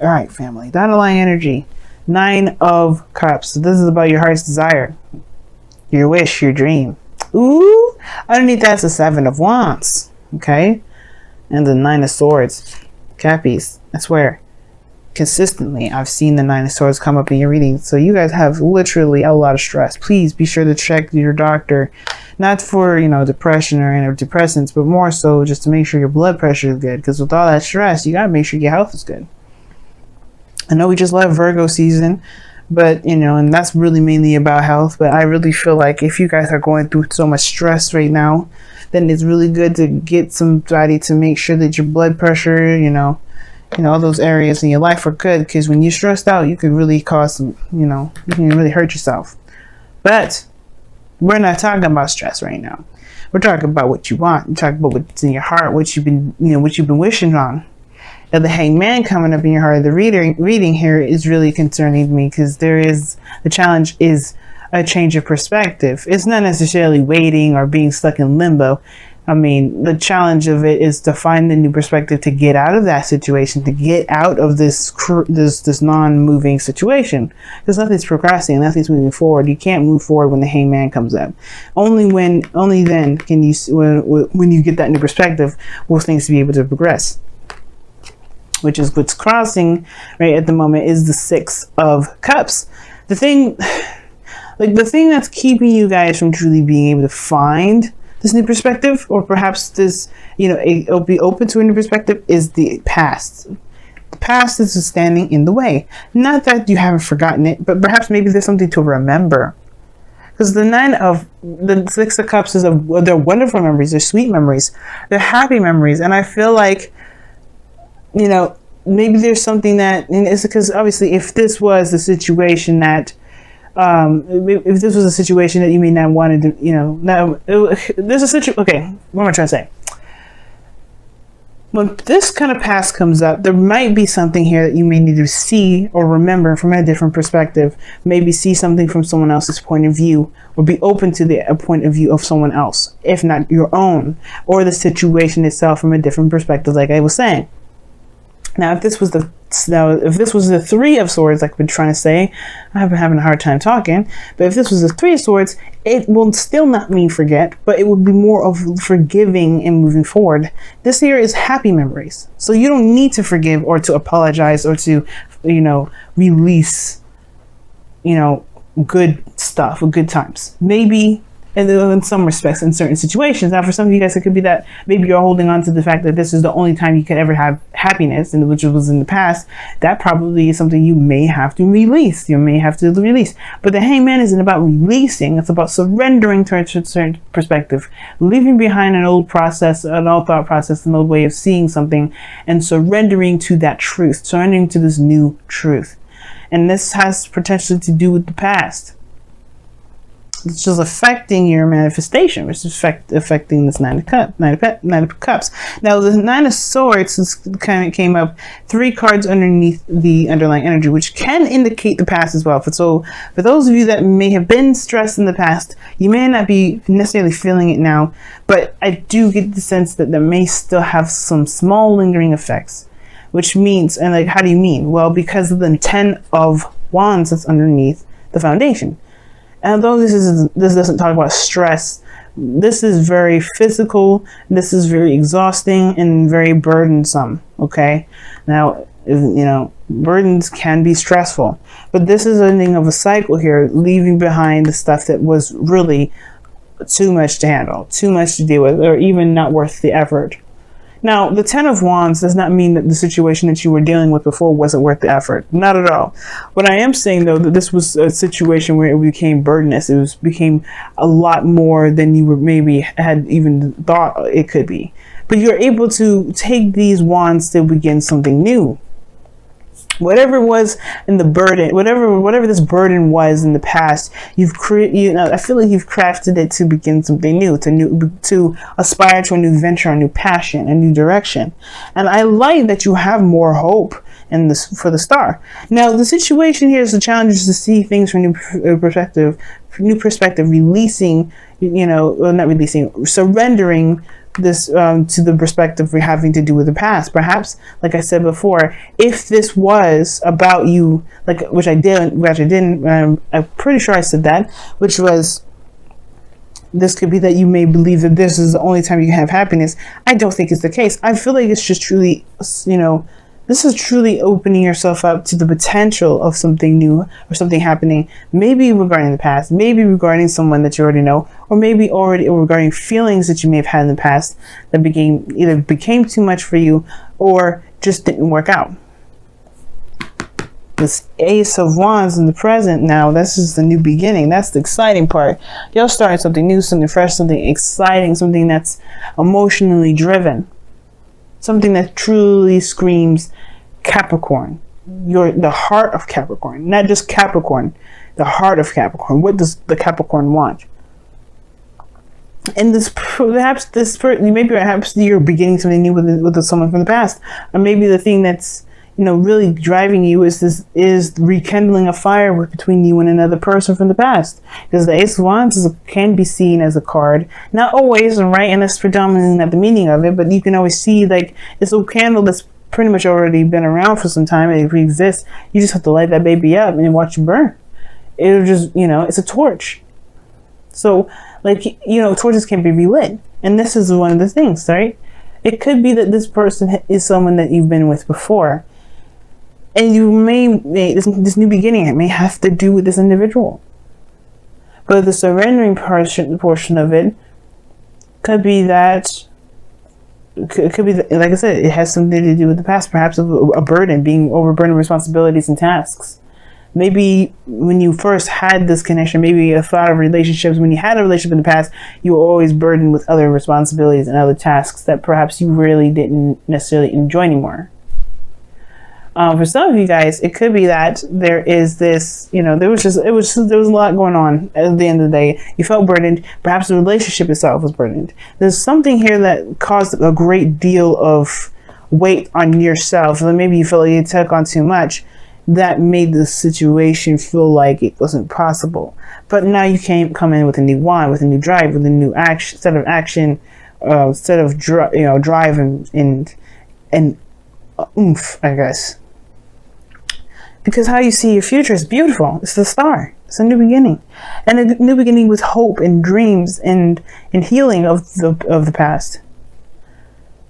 All right, family. The underlying energy. 9 of Cups. So this is about your heart's desire. Your wish, your dream. Ooh. Underneath that's the 7 of Wands. Okay. And the 9 of Swords. Cappies. I swear. Consistently, I've seen the 9 of Swords come up in your reading. So you guys have literally a lot of stress. Please be sure to check your doctor. Not for, depression or antidepressants, but more so just to make sure your blood pressure is good. Because with all that stress, you got to make sure your health is good. I know we just left Virgo season, but, and that's really mainly about health. But I really feel like if you guys are going through so much stress right now, then it's really good to get somebody to make sure that your blood pressure, all those areas in your life are good. Because when you're stressed out, you could really cause some, you can really hurt yourself. But we're not talking about stress right now. We're talking about what you want. We're talking about what's in your heart, what you've been wishing on. Now, the Hangman coming up in your heart, the reading here is really concerning me because the challenge is a change of perspective. It's not necessarily waiting or being stuck in limbo. I mean, the challenge of it is to find the new perspective to get out of that situation, to get out of this non-moving situation. Because nothing's progressing, nothing's moving forward. You can't move forward when the Hangman comes up. Only then can you, when you get that new perspective, will things be able to progress. Which is what's crossing right at the moment is the 6 of Cups. The thing that's keeping you guys from truly being able to find this new perspective, or perhaps this, it'll be open to a new perspective, is the past. The past is standing in the way. Not that you haven't forgotten it, but perhaps maybe there's something to remember. Because the 6 of Cups they're wonderful memories, they're sweet memories, they're happy memories, and I feel like, maybe there's something that, and it's because obviously if this was the situation that, if this was a situation that you may not wanted to, there's a situation, okay, what am I trying to say? When this kind of past comes up, there might be something here that you may need to see or remember from a different perspective. Maybe see something from someone else's point of view, or be open to the point of view of someone else, if not your own, or the situation itself from a different perspective, like I was saying. Now, if this was the 3 of Swords, like I've been trying to say, I've been having a hard time talking, but if this was the 3 of Swords, it will still not mean forget, but it would be more of forgiving and moving forward. This here is happy memories. So you don't need to forgive or to apologize or to, release, good stuff or good times. Maybe in some respects, in certain situations. Now, for some of you guys, it could be that maybe you're holding on to the fact that this is the only time you could ever have happiness, and which was in the past. That probably is something you may have to release. But the Hangman isn't about releasing. It's about surrendering to a certain perspective, leaving behind an old process, an old thought process, an old way of seeing something, and surrendering to that truth, surrendering to this new truth. And this has potentially to do with the past. It's just affecting your manifestation, which is affecting this 9 of Cups. Now, the 9 of Swords kind of came up 3 cards underneath the underlying energy, which can indicate the past as well. So, for those of you that may have been stressed in the past, you may not be necessarily feeling it now, but I do get the sense that there may still have some small lingering effects, which means, and like, how do you mean? Well, because of the 10 of Wands that's underneath the foundation. And although this doesn't talk about stress, this is very physical, this is very exhausting and very burdensome, okay? Now, burdens can be stressful, but this is ending of a cycle here, leaving behind the stuff that was really too much to handle, too much to deal with, or even not worth the effort. Now, the 10 of Wands does not mean that the situation that you were dealing with before wasn't worth the effort. Not at all. What I am saying, though, that this was a situation where it became burdenous. It became a lot more than you were maybe had even thought it could be. But you're able to take these wands to begin something new. Whatever it was in the burden, whatever this burden was in the past, I feel like you've crafted it to begin something new, to aspire to a new venture, a new passion, a new direction. And I like that you have more hope in this for the star. Now, the situation here is the challenge is to see things from new perspective, releasing, not releasing, surrendering this to the perspective we're having to do with the past. Perhaps, like I said before, if this was about you, like which I didn't, I'm pretty sure I said that, which was, this could be that you may believe that this is the only time you can have happiness. I don't think it's the case. I feel like it's just truly, this is truly opening yourself up to the potential of something new or something happening, maybe regarding the past, maybe regarding someone that you already know, or maybe already regarding feelings that you may have had in the past that became too much for you or just didn't work out. This Ace of Wands in the present now, this is the new beginning. That's the exciting part. You're starting something new, something fresh, something exciting, something that's emotionally driven. Something that truly screams Capricorn. You're the heart of Capricorn. Not just Capricorn, the heart of Capricorn. What does the Capricorn want? And perhaps you're beginning something new with someone from the past. Or maybe the thing that's really driving you is rekindling a fire between you and another person from the past. Because the Ace of Wands can be seen as a card, not always, right? And that's predominantly not the meaning of it, but you can always see like it's a candle that's pretty much already been around for some time. It exists. You just have to light that baby up and watch it burn. It'll just, it's a torch. So torches can be relit. And this is one of the things, right? It could be that this person is someone that you've been with before. And you this new beginning, it may have to do with this individual. But the surrendering portion of it could be that, like I said, it has something to do with the past, perhaps a burden, being overburdened with responsibilities and tasks. Maybe when you first had this connection, maybe a thought of relationships, when you had a relationship in the past, you were always burdened with other responsibilities and other tasks that perhaps you really didn't necessarily enjoy anymore. For some of you guys, it could be that there is this, there was a lot going on at the end of the day. You felt burdened. Perhaps the relationship itself was burdened. There's something here that caused a great deal of weight on yourself. And maybe you felt like you took on too much. That made the situation feel like it wasn't possible. But now you come in with a new wand, with a new drive, with a new set of action, drive and oomph, I guess. Because how you see your future is beautiful. It's the star. It's a new beginning. And a new beginning with hope and dreams and healing of the past.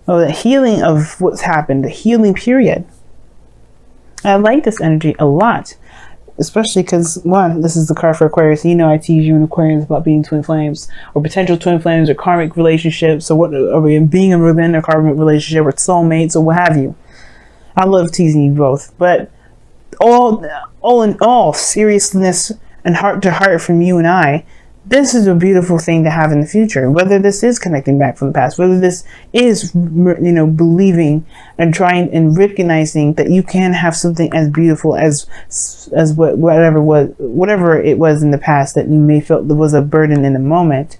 Oh, the healing of what's happened. The healing period. I like this energy a lot. Especially because, one, this is the card for Aquarius. I tease you in Aquarius about being twin flames. Or potential twin flames or karmic relationships. Or being within a karmic relationship or soulmates or what have you. I love teasing you both. But all in all, seriousness and heart to heart from you and I, this is a beautiful thing to have in the future. Whether this is connecting back from the past, whether this is, believing and trying and recognizing that you can have something as beautiful as whatever it was in the past that you may felt there was a burden in the moment,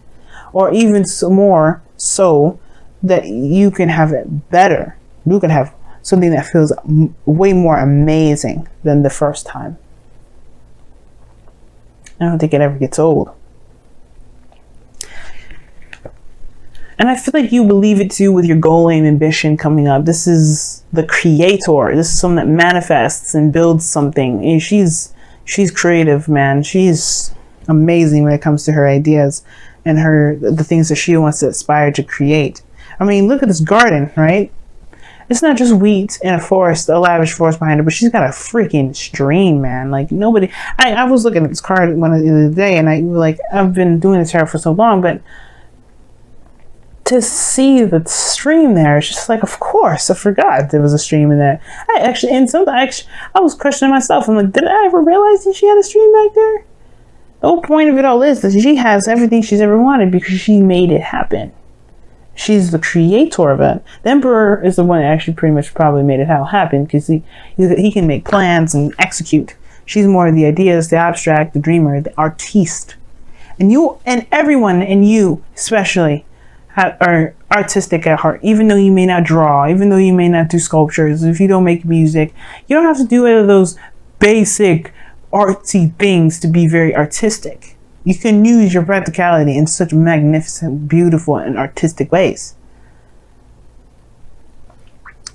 or even more so that you can have it better. You can have something that feels way more amazing than the first time. I don't think it ever gets old. And I feel like you believe it too with your goal, aim, ambition coming up. This is the creator. This is someone that manifests and builds something. And she's creative, man. She's amazing when it comes to her ideas and the things that she wants to aspire to create. I mean, look at this garden, right? It's not just wheat and a lavish forest behind her, but she's got a freaking stream, man. Like nobody, I was looking at this card the other day and I've been doing this tarot for so long, but to see the stream there, it's just like, of course, I forgot there was a stream in there. I was questioning myself. I'm like, did I ever realize that she had a stream back there? The whole point of it all is that she has everything she's ever wanted because she made it happen. She's the creator of it. The Emperor is the one that actually pretty much probably made it all happen because he can make plans and execute. She's more of the ideas, the abstract, the dreamer, the artiste. And you and everyone, and you especially, are artistic at heart. Even though you may not draw, even though you may not do sculptures, if you don't make music, you don't have to do any of those basic artsy things to be very artistic. You can use your practicality in such magnificent, beautiful, and artistic ways.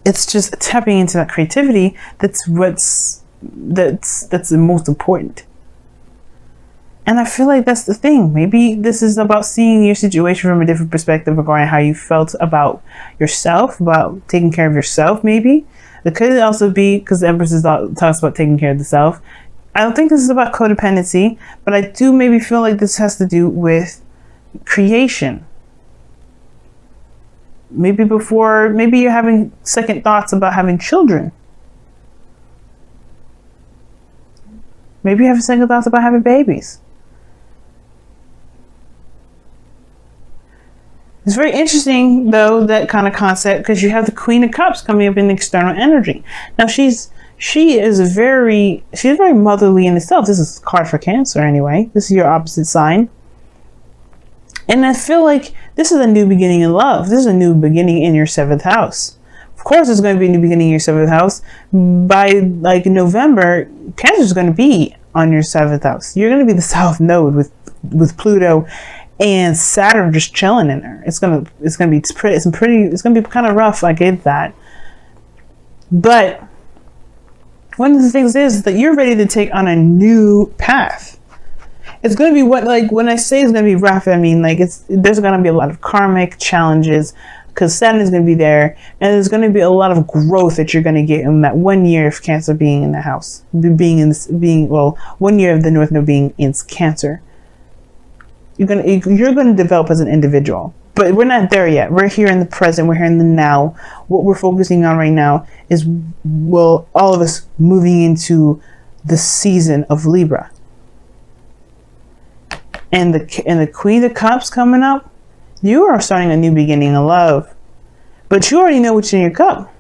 it's just tapping into that creativity. That's the most important. And I feel like that's the thing. Maybe this is about seeing your situation from a different perspective regarding how you felt about yourself, about taking care of yourself. Maybe it could also be because the Empress talks about taking care of the self. I don't think this is about codependency, but I do maybe feel like this has to do with creation. Maybe you're having second thoughts about having children. Maybe you have second thoughts about having babies. It's very interesting, though, that kind of concept, because you have the Queen of Cups coming up in the external energy. Now, she is very motherly in itself. This is a card for Cancer, anyway. This is your opposite sign. And I feel like this is a new beginning in love. This is a new beginning in your 7th house. Of course, there's going to be a new beginning in your 7th house. By like November, Cancer is going to be on your 7th house. You're going to be the South Node with Pluto and Saturn just chilling in there. It's gonna be kind of rough. I get that, but one of the things is that you're ready to take on a new path. It's gonna be when I say it's gonna be rough, I mean like there's gonna be a lot of karmic challenges because Saturn is gonna be there, and there's gonna be a lot of growth that you're gonna get in that 1 year of Cancer being in the house, 1 year of the North Node being in Cancer. You're gonna develop as an individual, but we're not there yet. We're here in the present. We're here in the now. What we're focusing on right now is, all of us moving into the season of Libra, and the Queen of Cups coming up. You are starting a new beginning of love, but you already know what's in your cup.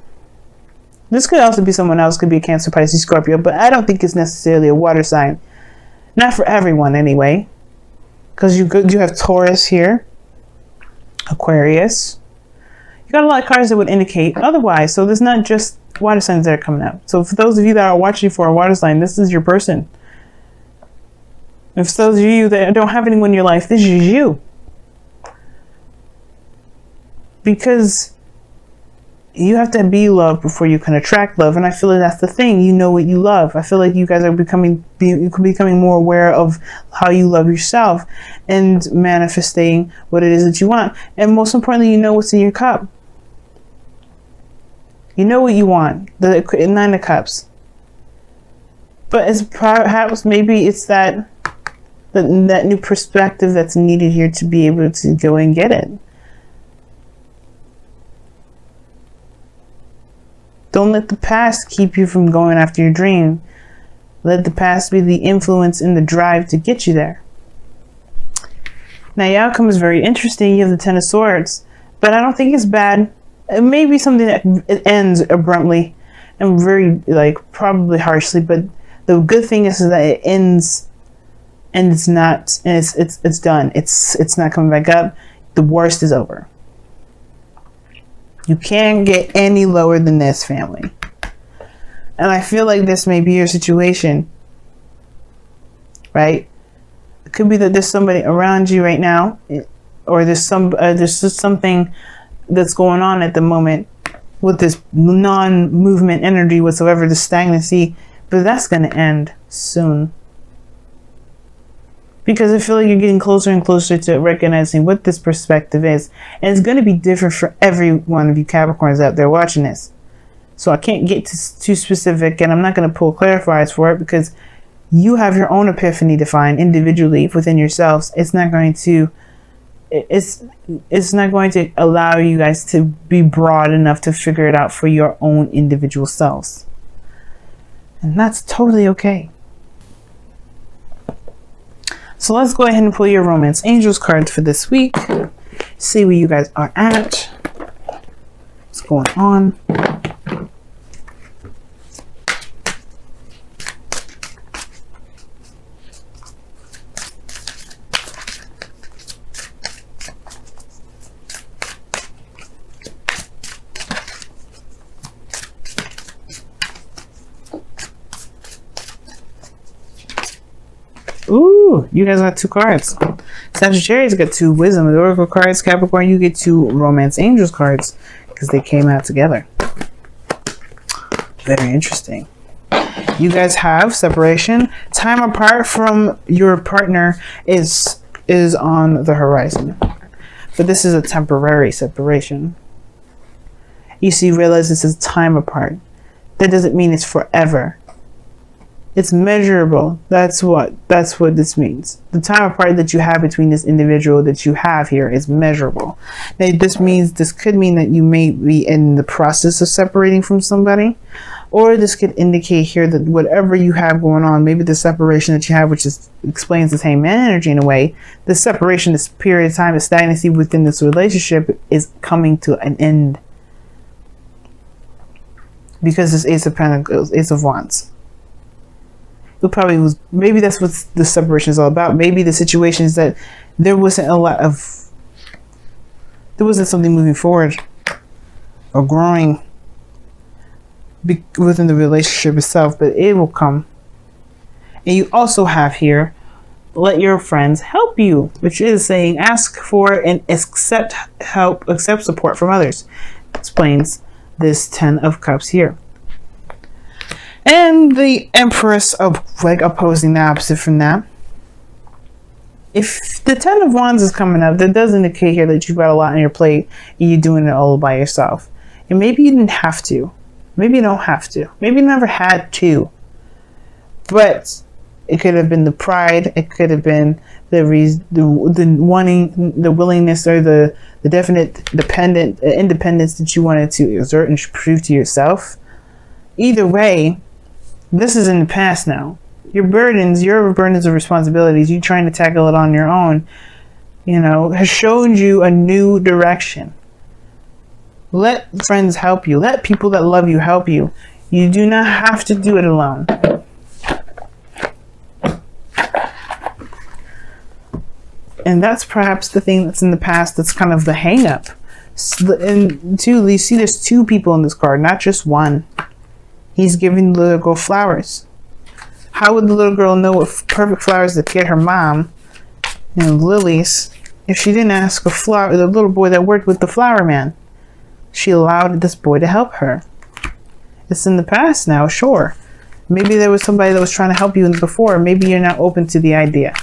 This could also be someone else. Could be a Cancer, Pisces, Scorpio, but I don't think it's necessarily a water sign. Not for everyone, anyway. Because you have Taurus here, Aquarius. You got a lot of cards that would indicate otherwise. So there's not just water signs that are coming up. So for those of you that are watching for a water sign, this is your person. If for those of you that don't have anyone in your life, this is you. Because you have to be loved before you can attract love, and I feel like that's the thing. You know what you love. I feel like you guys are becoming more aware of how you love yourself and manifesting what it is that you want. And most importantly, you know what's in your cup. You know what you want. The 9 of Cups. But it's perhaps maybe it's that new perspective that's needed here to be able to go and get it. Don't let the past keep you from going after your dream. Let the past be the influence and the drive to get you there. Now, your outcome is very interesting. You have the 10 of Swords, but I don't think it's bad. It may be something that it ends abruptly and very, probably harshly, but the good thing is that it ends and it's done. It's not coming back up. The worst is over. You can't get any lower than this, family. And I feel like this may be your situation, right? It could be that there's somebody around you right now, or there's just something that's going on at the moment with this non-movement energy whatsoever, the stagnancy, but that's going to end soon. Because I feel like you're getting closer and closer to recognizing what this perspective is. And it's going to be different for every one of you Capricorns out there watching this. So I can't get too specific, and I'm not going to pull clarifiers for it because you have your own epiphany to find individually within yourselves. It's not going to allow you guys to be broad enough to figure it out for your own individual selves. And that's totally okay. So let's go ahead and pull your Romance Angels cards for this week. See where you guys are at. What's going on? Ooh, you guys got 2 cards. Sagittarius got 2 Wisdom and Oracle cards. Capricorn, you get 2 Romance Angels cards because they came out together. Very interesting. You guys have separation. Time apart from your partner is on the horizon. But this is a temporary separation. You see, realize this is time apart. That doesn't mean it's forever. It's measurable. That's what this means. The time apart that you have between this individual that you have here is measurable. Now, this could mean that you may be in the process of separating from somebody, or this could indicate here that whatever you have going on, maybe the separation that you have, which explains the same energy in a way, the separation, this period of time, the stagnancy within this relationship is coming to an end. Because this Ace of Pentacles, Ace of Wands. It probably was, maybe that's what the separation is all about. Maybe the situation is that there wasn't something moving forward or growing within the relationship itself, but it will come. And you also have here, let your friends help you, which is saying ask for and accept help, accept support from others. Explains this 10 of Cups here. And the Empress of opposing the opposite from that. If the 10 of Wands is coming up, that does indicate here that you've got a lot on your plate and you're doing it all by yourself. And maybe you didn't have to. Maybe you don't have to. Maybe you never had to. But it could have been the pride. It could have been the wanting, the willingness, or the definite independence that you wanted to exert and prove to yourself. Either way, this is in the past now. Your burdens of responsibilities, you trying to tackle it on your own, has shown you a new direction. Let friends help you. Let people that love you help you. You do not have to do it alone. And that's perhaps the thing that's in the past that's kind of the hang up. And two, you see there's two people in this card, not just one. He's giving the little girl flowers. How would the little girl know what perfect flowers to get her mom, lilies, if she didn't ask the little boy that worked with the flower man? She allowed this boy to help her. It's in the past now, sure. Maybe there was somebody that was trying to help you before. Maybe you're not open to the idea.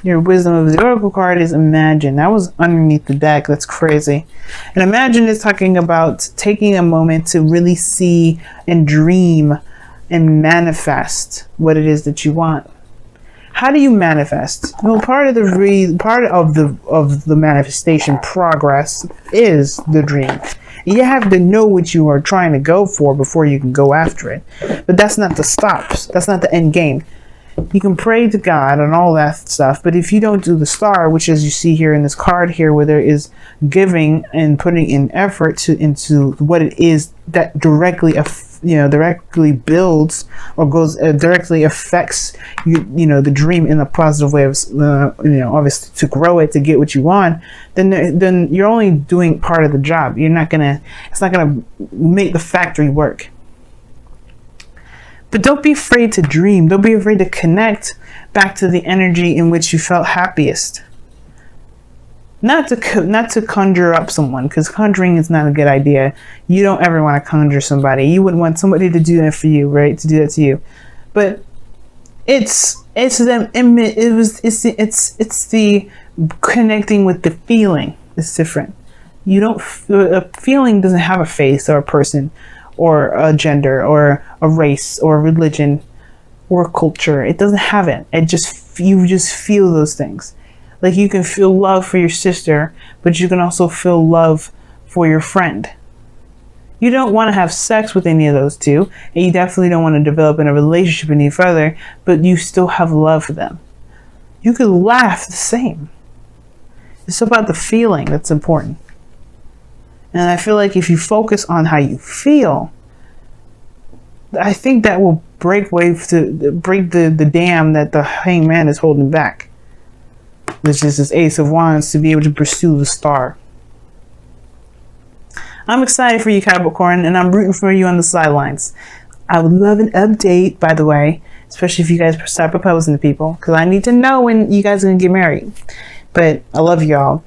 Your wisdom of the Oracle card is imagine. That was underneath the deck. That's crazy. And imagine is talking about taking a moment to really see and dream and manifest what it is that you want. How do you manifest? Well, part of the manifestation progress is the dream. You have to know what you are trying to go for before you can go after it. But that's not the stops. That's not the end game. You can pray to God and all that stuff, but if you don't do the star, which as you see here in this card here, where there is giving and putting in effort into what it is that directly builds or goes directly affects the dream in a positive way of obviously to grow it, to get what you want, then you're only doing part of the job. It's not gonna make the factory work. But don't be afraid to dream. Don't be afraid to connect back to the energy in which you felt happiest. Not to conjure up someone, because conjuring is not a good idea. You don't ever want to conjure somebody. You wouldn't want somebody to do that for you, right? To do that to you. But it's the connecting with the feeling. It's different. A feeling doesn't have a face or a person, or a gender, or a race, or a religion, or a culture. It doesn't have it. You just feel those things. Like you can feel love for your sister, but you can also feel love for your friend. You don't want to have sex with any of those two, and you definitely don't want to develop in a relationship any further, but you still have love for them. You could laugh the same. It's about the feeling that's important. And I feel like if you focus on how you feel, I think that will break the dam that the hangman is holding back. Which is this Ace of Wands, to be able to pursue the star. I'm excited for you, Capricorn, and I'm rooting for you on the sidelines. I would love an update, by the way, especially if you guys start proposing to people, because I need to know when you guys are going to get married. But I love y'all.